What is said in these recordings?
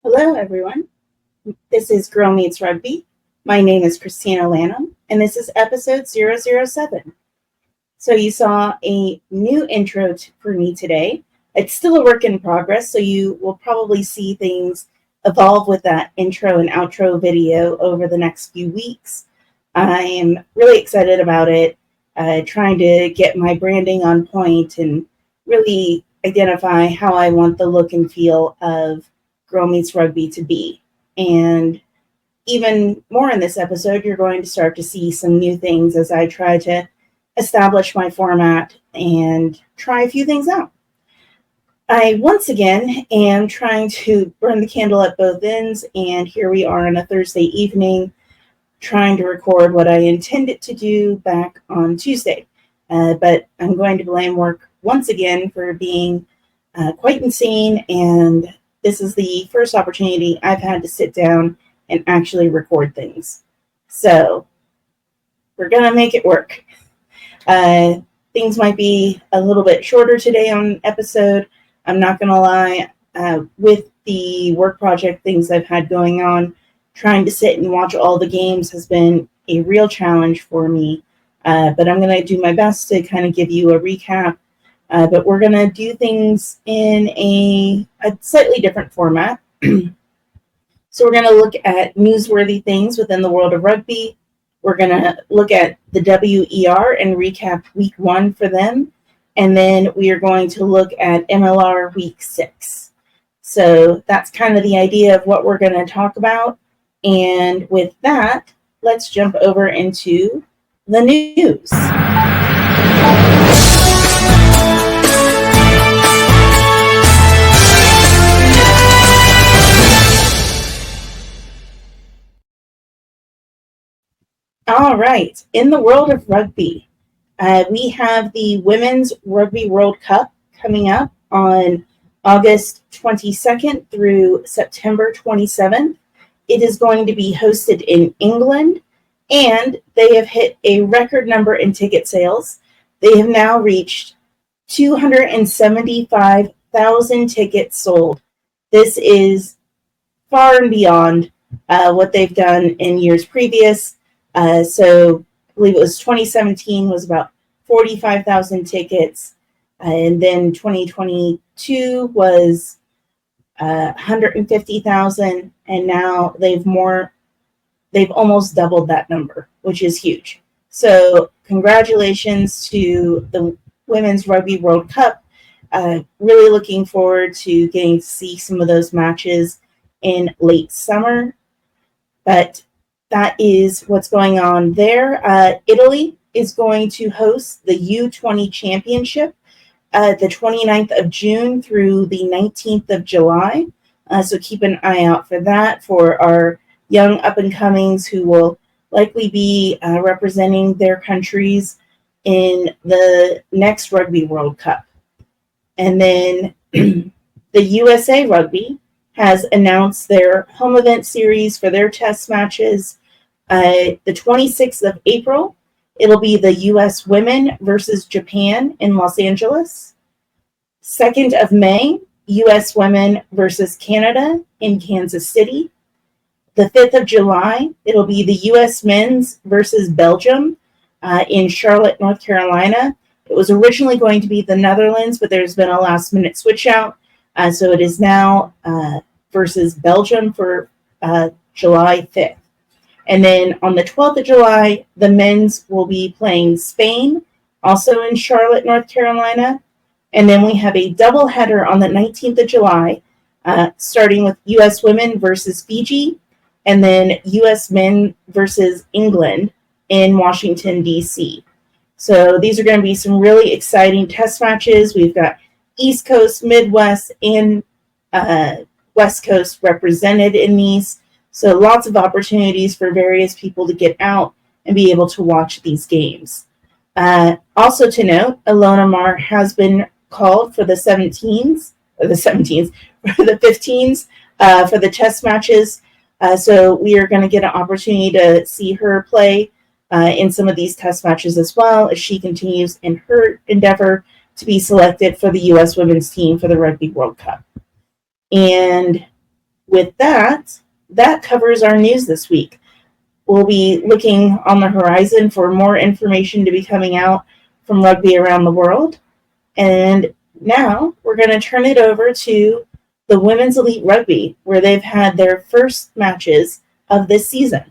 Hello, everyone. This is Girl Meets Rugby. My name is Christina Lanham, and this is episode 007. So you saw a new intro for me today. It's still a work in progress, so you will probably see things evolve with that intro and outro video over the next few weeks. I am really excited about it, trying to get my branding on point and really identify how I want the look and feel of Girl Meets Rugby to be. And even more in this episode, you're going to start to see some new things as I try to establish my format and try a few things out. I once again am trying to burn the candle at both ends, and here we are on a Thursday evening trying to record what I intended to do back on Tuesday. But I'm going to blame work once again for being quite insane, and this is the first opportunity I've had to sit down and actually record things. So we're going to make it work. Things might be a little bit shorter today on an episode. I'm not going to lie. With the work project things I've had going on, trying to sit and watch all the games has been a real challenge for me. But I'm going to do my best to kind of give you a recap. But we're going to do things in a slightly different format. So we're going to look at newsworthy things within the world of rugby. We're going to look at the WER and recap Week 1 for them. And then we are going to look at MLR Week 6. So that's kind of the idea of what we're going to talk about. And with that, let's jump over into the news. All right. In the world of rugby, we have the Women's Rugby World Cup coming up on August 22nd through September 27th. It is going to be hosted in England, and they have hit a record number in ticket sales. They have now reached 275,000 tickets sold. This is far and beyond what they've done in years previous. So I believe it was 2017 was about 45,000 tickets. And then 2022 was 150,000. And now they've almost doubled that number, which is huge. So congratulations to the Women's Rugby World Cup. Really looking forward to getting to see some of those matches in late summer. But that is what's going on there. Italy is going to host the U20 Championship the 29th of June through the 19th of July. So keep an eye out for that for our young up-and-comings who will likely be representing their countries in the next Rugby World Cup. And then the USA Rugby has announced their home event series for their test matches. The 26th of April, it'll be the U.S. Women versus Japan in Los Angeles. 2nd of May, U.S. Women versus Canada in Kansas City. The 5th of July, it'll be the U.S. Men's versus Belgium in Charlotte, North Carolina. It was originally going to be the Netherlands, but there's been a last-minute switch out. So it is now versus Belgium for July 5th. And then on the 12th of July, the men's will be playing Spain, also in Charlotte, North Carolina. And then we have a doubleheader on the 19th of July, starting with U.S. Women versus Fiji, and then U.S. Men versus England in Washington, D.C. So these are going to be some really exciting test matches. We've got East Coast, Midwest, and West Coast represented in these. So lots of opportunities for various people to get out and be able to watch these games. Also to note, Ilona Maher has been called for the 15s, for the test matches. So we are going to get an opportunity to see her play in some of these test matches as well as she continues in her endeavor to be selected for the U.S. women's team for the Rugby World Cup. And with that, that covers our news this week. We'll be looking on the horizon for more information to be coming out from rugby around the world. And now we're going to turn it over to the Women's Elite Rugby, where they've had their first matches of this season.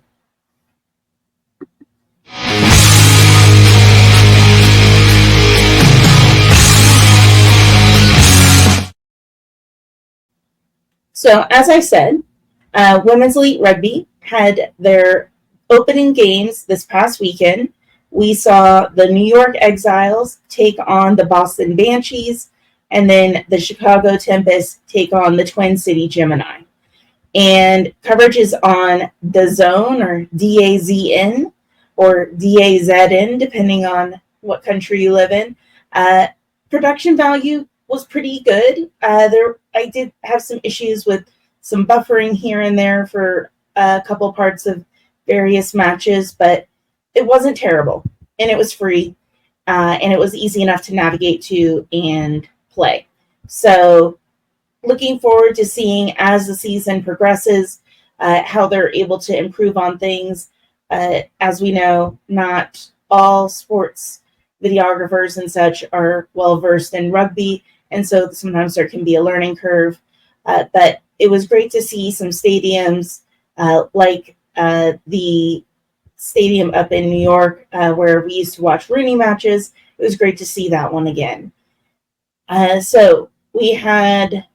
So, as I said, Women's Elite Rugby had their opening games this past weekend. We saw the New York Exiles take on the Boston Banshees, and then the Chicago Tempest take on the Twin City Gemini. And coverage is on DAZN or DAZN or DAZN, depending on what country you live in. Production value was pretty good. I did have some issues with some buffering here and there for a couple parts of various matches, but it wasn't terrible, and it was free, and it was easy enough to navigate to and play. So looking forward to seeing as the season progresses how they're able to improve on things. As we know, not all sports videographers and such are well versed in rugby, and so sometimes there can be a learning curve. But it was great to see some stadiums like the stadium up in New York where we used to watch Rooney matches. It was great to see that one again. So we had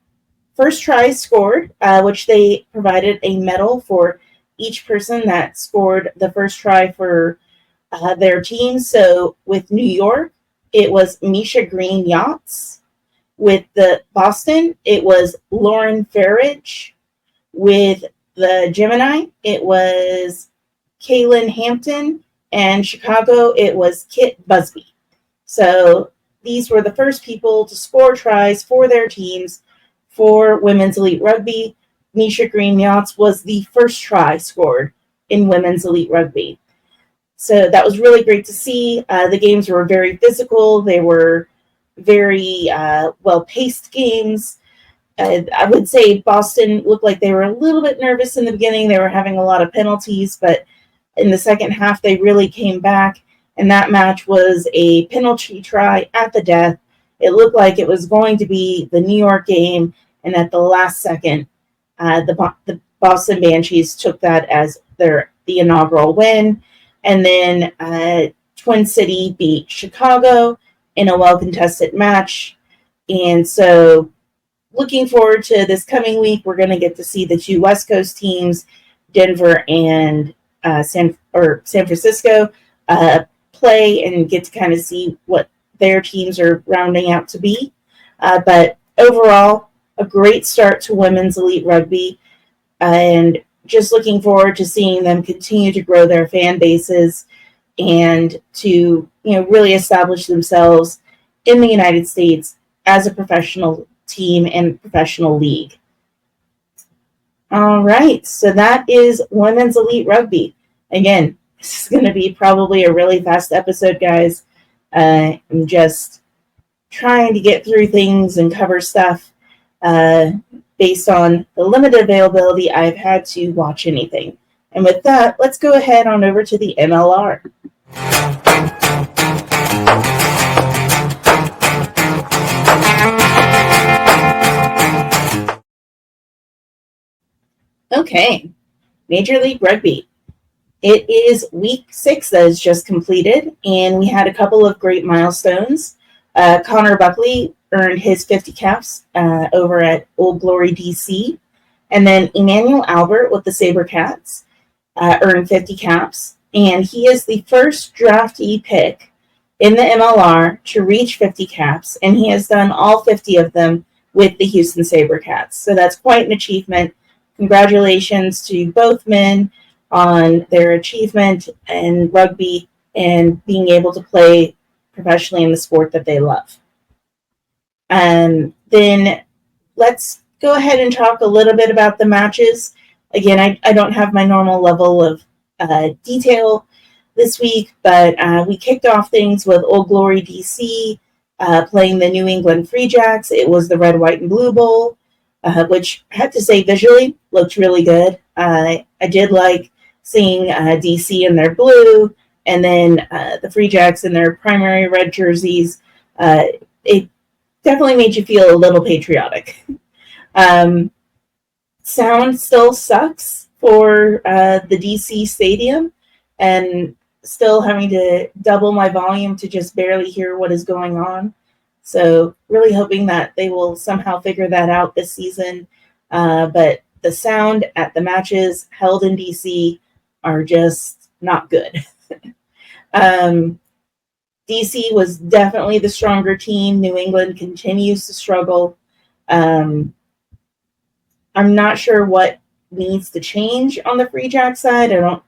first tries scored, which they provided a medal for each person that scored the first try for their team. So with New York, it was Misha Green Yachts. With the Boston, it was Lauren Farage. With the Gemini, it was Kaylin Hampton. And Chicago, it was Kit Busby. So these were the first people to score tries for their teams for Women's Elite Rugby. Misha Green Yachts was the first try scored in Women's Elite Rugby. So that was really great to see. The games were very physical. They were very well-paced games. I would say Boston looked like they were a little bit nervous in the beginning. They were having a lot of penalties, but in the second half, they really came back, and that match was a penalty try at the death. It looked like it was going to be the New York game, and at the last second, the Boston Banshees took that as the inaugural win. And then Twin City beat Chicago in a well-contested match. And so looking forward to this coming week, we're going to get to see the two West Coast teams, Denver and San Francisco, play and get to kind of see what their teams are rounding out to be. But overall, a great start to Women's Elite Rugby, and just looking forward to seeing them continue to grow their fan bases and to really establish themselves in the United States as a professional team and professional league. All right, so that is Women's Elite Rugby. Again, this is going to be probably a really fast episode, guys. I'm just trying to get through things and cover stuff based on the limited availability I've had to watch anything. And with that, let's go ahead on over to the MLR. Okay, Major League Rugby. It is week 6 that is just completed, and we had a couple of great milestones. Connor Buckley earned his 50 caps over at Old Glory, DC. And then Emmanuel Albert with the Sabercats earned 50 caps. And he is the first draftee pick in the MLR to reach 50 caps, and he has done all 50 of them with the Houston Sabercats. So that's quite an achievement. Congratulations to both men on their achievement in rugby and being able to play professionally in the sport that they love. Then let's go ahead and talk a little bit about the matches. Again, I don't have my normal level of detail this week, but we kicked off things with Old Glory DC playing the New England Free Jacks. It was the Red, White, and Blue Bowl. which I have to say visually looked really good. I did like seeing DC in their blue, and then the Free Jacks in their primary red jerseys. It definitely made you feel a little patriotic. Sound still sucks for the DC stadium, and still having to double my volume to just barely hear what is going on. So really hoping that they will somehow figure that out this season. But the sound at the matches held in DC are just not good. DC was definitely the stronger team. New England continues to struggle. I'm not sure what needs to change on the Free Jack side. I don't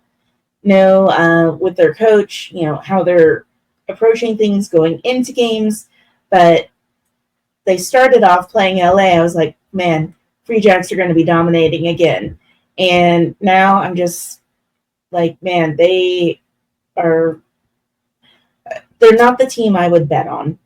know with their coach, how they're approaching things going into games. But they started off playing LA. I was like, man, Free Jacks are going to be dominating again. And now I'm just like, man, they're not the team I would bet on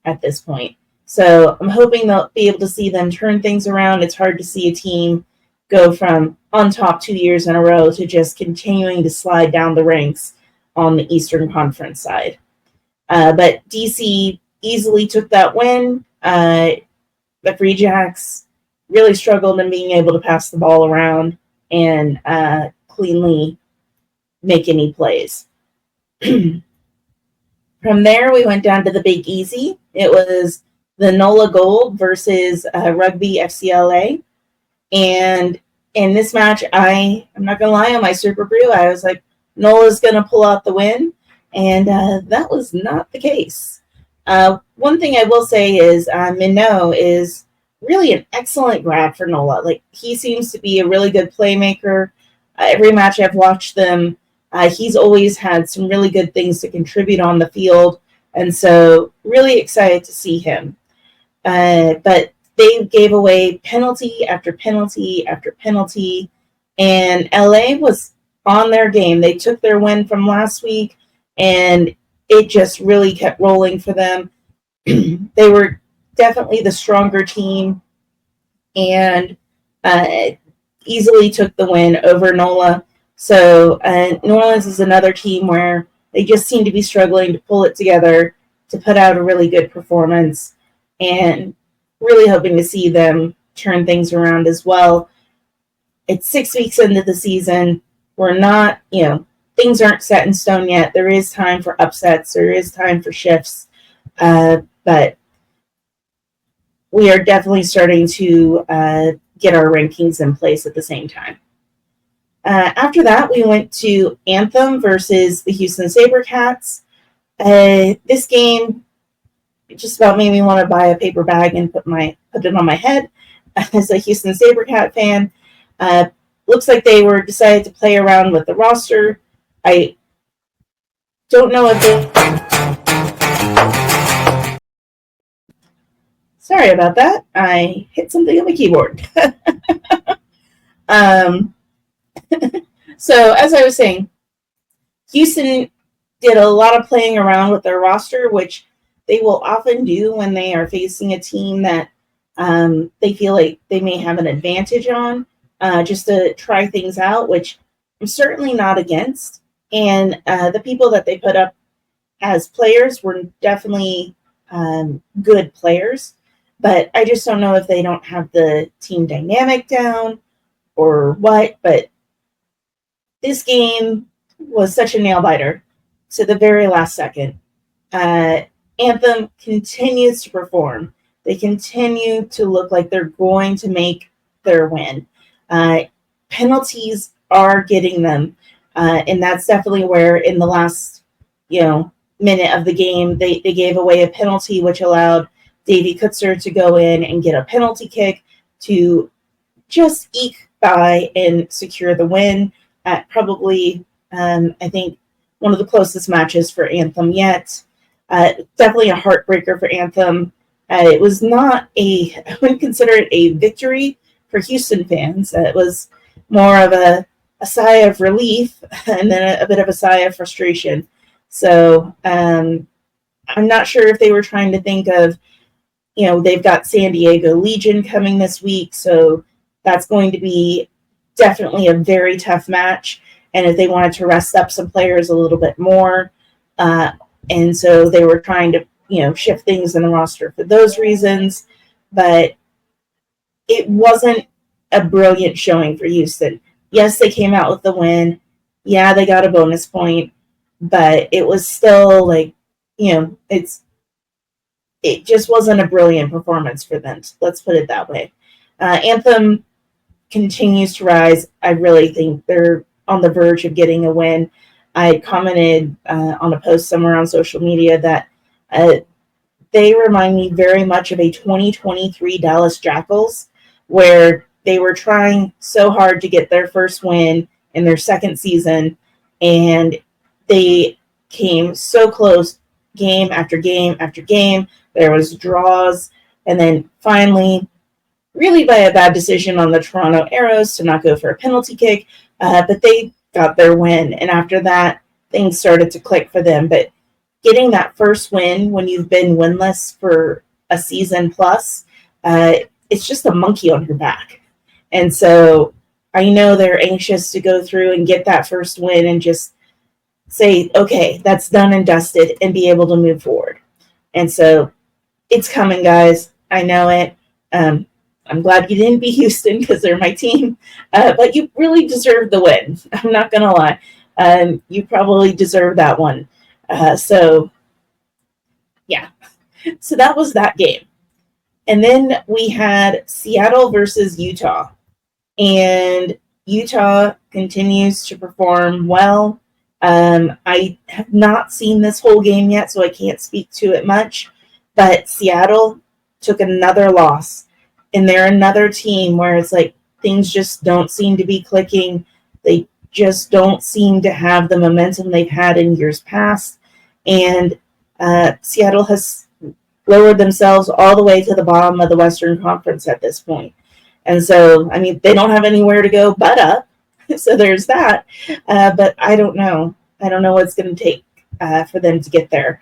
at this point. So I'm hoping they'll be able to see them turn things around. It's hard to see a team go from on top 2 years in a row to just continuing to slide down the ranks on the Eastern Conference side. But DC easily took that win. The Free Jacks really struggled in being able to pass the ball around and cleanly make any plays. From there, we went down to the Big Easy. It was the NOLA Gold versus Rugby FCLA. And in this match, I'm not going to lie, on my Super Brew, I was like, NOLA's going to pull out the win. And that was not the case. One thing I will say is Minot is really an excellent grab for NOLA. Like, he seems to be a really good playmaker. Every match I've watched them, he's always had some really good things to contribute on the field. And so really excited to see him. But they gave away penalty after penalty after penalty. And LA was on their game. They took their win from last week, and it just really kept rolling for them. They were definitely the stronger team and easily took the win over NOLA. So New Orleans is another team where they just seem to be struggling to pull it together to put out a really good performance, and really hoping to see them turn things around as well. It's 6 weeks into the season. We're not, things aren't set in stone yet. There is time for upsets. There is time for shifts. But we are definitely starting to get our rankings in place at the same time. After that, we went to Anthem versus the Houston SaberCats. This game just about made me want to buy a paper bag and put it on my head. As a Houston SaberCat fan, looks like they were decided to play around with the roster. I don't know if they... Sorry about that. I hit something on my keyboard. So, as I was saying, Houston did a lot of playing around with their roster, which they will often do when they are facing a team that they feel like they may have an advantage on, just to try things out, which I'm certainly not against. And the people that they put up as players were definitely good players, but I just don't know if they don't have the team dynamic down or what. But this game was such a nail biter to the very last second. Anthem continues to perform. They continue to look like they're going to make their win. Penalties are getting them, and that's definitely where in the last, minute of the game, they gave away a penalty, which allowed Davey Kutzer to go in and get a penalty kick to just eke by and secure the win at probably, I think, one of the closest matches for Anthem yet. Definitely a heartbreaker for Anthem. It was not I wouldn't consider it a victory for Houston fans. It was more of a sigh of relief and then a bit of a sigh of frustration. So I'm not sure if they were trying to think of, they've got San Diego Legion coming this week, so that's going to be definitely a very tough match. And if they wanted to rest up some players a little bit more, and so they were trying to, shift things in the roster for those reasons. But it wasn't a brilliant showing for Houston. Yes, they came out with the win. Yeah, they got a bonus point, but it was still like, it just wasn't a brilliant performance for them. Let's put it that way. Anthem continues to rise. I really think they're on the verge of getting a win. I had commented on a post somewhere on social media that they remind me very much of a 2023 Dallas Jackals, where they were trying so hard to get their first win in their second season, and they came so close game after game after game. There was draws, and then finally, really by a bad decision on the Toronto Arrows to not go for a penalty kick, but they got their win, and after that, things started to click for them. But getting that first win when you've been winless for a season plus, it's just a monkey on your back. And so I know they're anxious to go through and get that first win and just say, okay, that's done and dusted, and be able to move forward. And so it's coming, guys. I know it. I'm glad you didn't beat Houston because they're my team, but you really deserve the win. I'm not going to lie. You probably deserve that one. So, yeah. So that was that game. And then we had Seattle versus Utah. And Utah continues to perform well. I have not seen this whole game yet, so I can't speak to it much. But Seattle took another loss. And they're another team where it's like things just don't seem to be clicking. They just don't seem to have the momentum they've had in years past. And Seattle has lowered themselves all the way to the bottom of the Western Conference at this point. And so, I mean, they don't have anywhere to go but up. So there's that. But I don't know. I don't know what it's going to take for them to get there.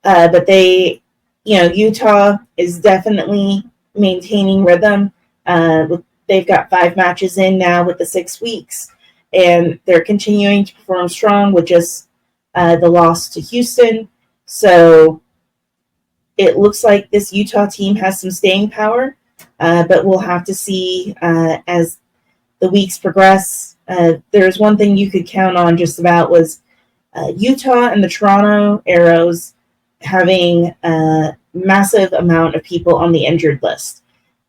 But they, Utah is definitely maintaining rhythm. They've got 5 matches in now with the 6 weeks, and they're continuing to perform strong with just the loss to Houston. So it looks like this Utah team has some staying power, but we'll have to see as the weeks progress. There's one thing you could count on just about was Utah and the Toronto Arrows having a massive amount of people on the injured list.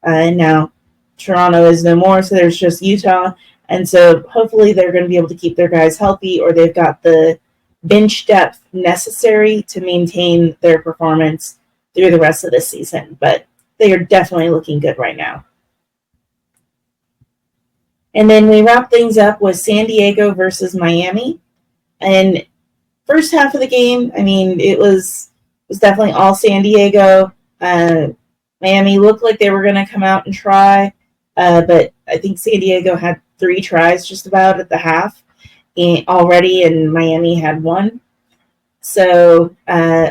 And now Toronto is no more, so there's just Utah. And so hopefully they're going to be able to keep their guys healthy, or they've got the bench depth necessary to maintain their performance through the rest of the season. But they are definitely looking good right now. And then we wrap things up with San Diego versus Miami. And first half of the game, I mean, it was definitely all San Diego. Miami looked like they were going to come out and try, but I think San Diego had 3 tries just about at the half already, and Miami had 1. So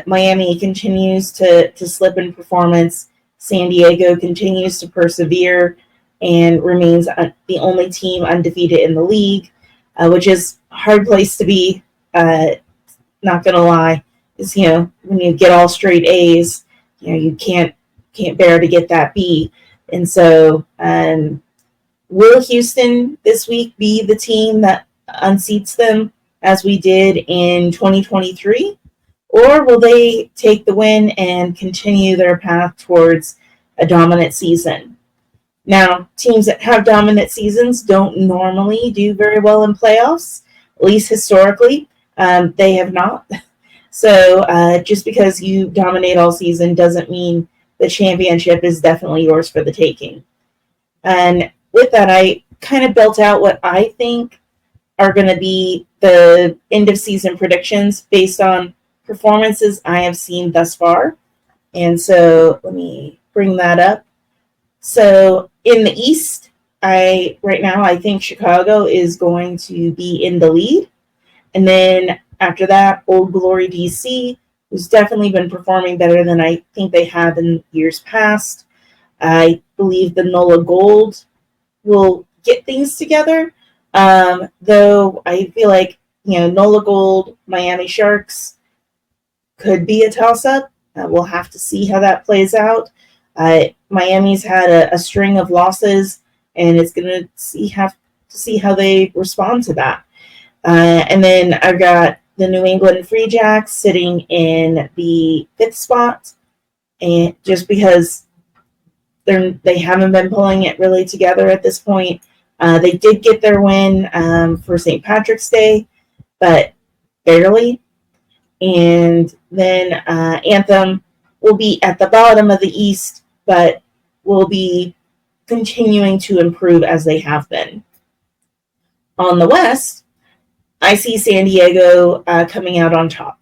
Miami continues to slip in performance. San Diego continues to persevere and remains the only team undefeated in the league, which is a hard place to be, not going to lie. Is, when you get all straight A's, you can't bear to get that B. And so will Houston this week be the team that unseats them as we did in 2023? Or will they take the win and continue their path towards a dominant season? Now, teams that have dominant seasons don't normally do very well in playoffs, at least historically. They have not. So just because you dominate all season doesn't mean the championship is definitely yours for the taking. And with that, I kind of built out what I think are going to be the end of season predictions based on performances I have seen thus far. And so let me bring that up. So in the East, right now I think Chicago is going to be in the lead. And then after that, Old Glory DC, who's definitely been performing better than I think they have in years past. I believe the NOLA Gold will get things together, though I feel like, NOLA Gold, Miami Sharks could be a toss-up. We'll have to see how that plays out. Miami's had a string of losses, and it's going to have to see how they respond to that. And then I've got the New England Free Jacks sitting in the 5th spot, and just because they haven't been pulling it really together at this point. They did get their win for St. Patrick's Day, but barely. And then Anthem will be at the bottom of the East, but will be continuing to improve as they have been. On the West, I see San Diego coming out on top.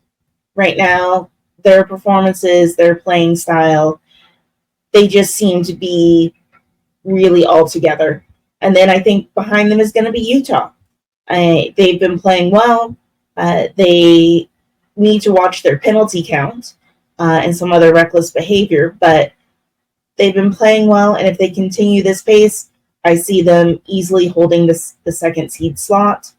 Right now, their performances, their playing style, they just seem to be really all together. And then I think behind them is going to be Utah. They've been playing well. They need to watch their penalty count and some other reckless behavior, but they've been playing well, and if they continue this pace, I see them easily holding the second seed slot,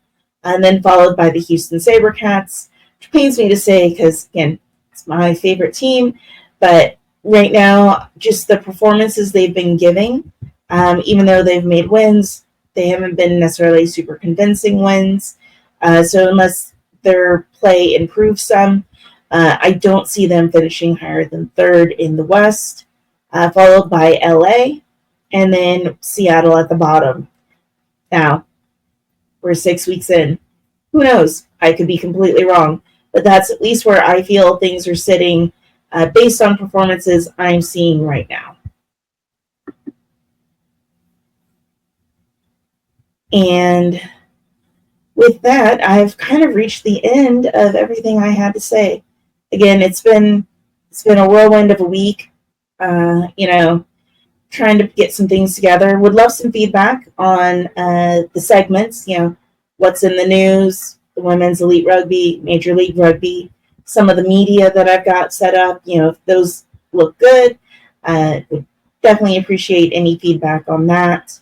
and then followed by the Houston SaberCats, which pains me to say because, again, it's my favorite team, but right now, just the performances they've been giving, even though they've made wins, they haven't been necessarily super convincing wins, so unless their play improves some, I don't see them finishing higher than 3rd in the West, followed by LA, and then Seattle at the bottom. Now, we're 6 weeks in. Who knows? I could be completely wrong, but that's at least where I feel things are sitting based on performances I'm seeing right now. And with that, I've kind of reached the end of everything I had to say. Again, it's been a whirlwind of a week. Trying to get some things together. Would love some feedback on the segments. What's in the news, the Women's Elite Rugby, Major League Rugby, some of the media that I've got set up. If those look good, would definitely appreciate any feedback on that.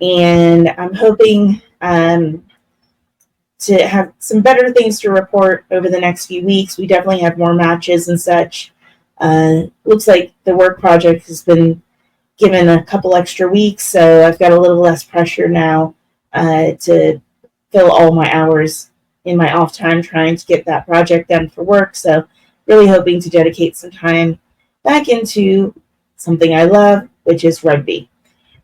And I'm hoping to have some better things to report over the next few weeks. We definitely have more matches and such. Looks like the work project has been given a couple extra weeks, so I've got a little less pressure now to fill all my hours in my off time trying to get that project done for work. So really hoping to dedicate some time back into something I love, which is rugby.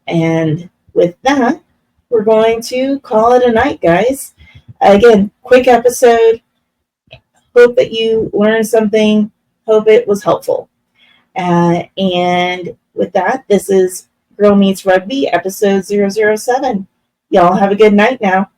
And with that, we're going to call it a night, guys. Again, quick episode. Hope that you learned something. Hope it was helpful. And with that, this is Girl Meets Rugby, episode 007. Y'all have a good night now.